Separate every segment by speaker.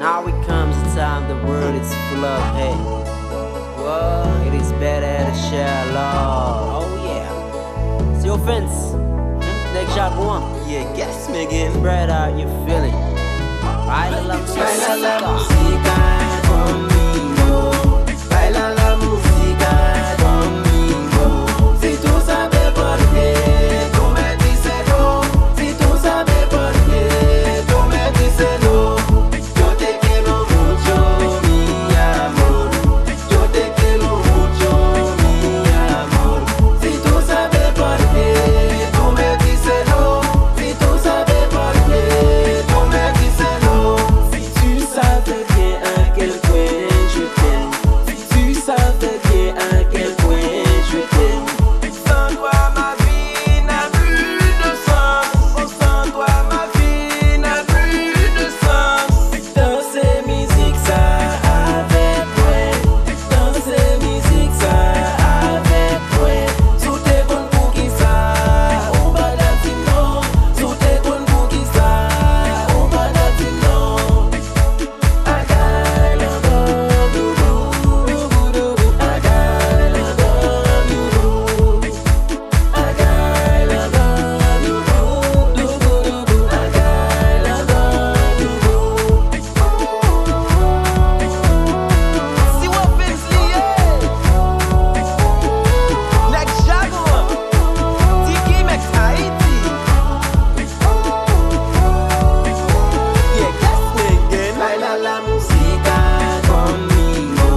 Speaker 1: Now it comes a time the world is full of hate. Whoa, it is better to share love. Oh yeah. Sirofans, Negjagon.
Speaker 2: Yeah, guess me again.
Speaker 1: Spread out your feeling. Baila la
Speaker 2: música conmigo. Baila la música conmigo. Si tú sabes por qué, tú me dices no. Si tú sabes por qué, tú me dices no. Yo te quiero mucho, mi amor. Yo te quiero mucho, mi amor. Si tú sabes por qué, tú me dices no. Si tú sabes por qué, tú me dices no. Si tu savais bien à quel point je t'aime. Si tu savais bien à quel point je t'aime. Sans toi ma vie n'a plus de sens. Oh, sans toi ma vie n'a plus de sens. Danser musique ça avec moi. Danser musique ça avec moi. Sous tes bonnes pour qui ça, on va danser non. Sous tes bonnes pour qui ça, on va danser non. I got love you, I got love you, I got love you, I got love you. Sirofans, Negjagon, Haiti. Yeah, guess me again. Baila la música conmigo.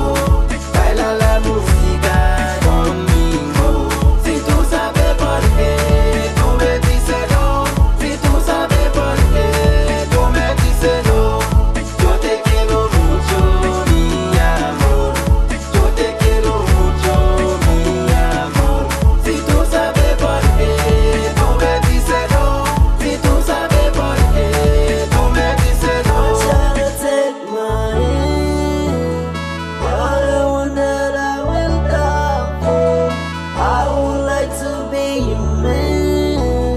Speaker 2: Baila la música conmigo. Si tú sabes por qué, tú me dices no. Si tú sabes por qué, tú me dices no. Yo te quiero mucho, mi amor. Yo te quiero mucho, mi amor. Si tú sabes por qué, tú me dices no. Si tú sabes por qué, tú me dices no.
Speaker 3: Try to take my hand. You're the one that I will die for. I would like to be your man.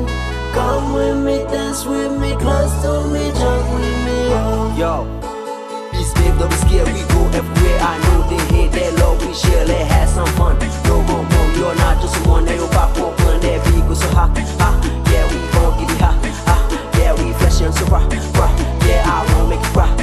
Speaker 3: Come with me, dance with me, close to me, jump with me. Oh.
Speaker 1: Yo, peace, babe, don't be scared, we go everywhere. I know they hate that love we share, let's have some fun. No more, you're not just one, they will pop up on that beat go so hot, hot. Yeah, we gon' get it hot, hot. Yeah, we flashin' so rock, rock. Yeah, I won't make it rock.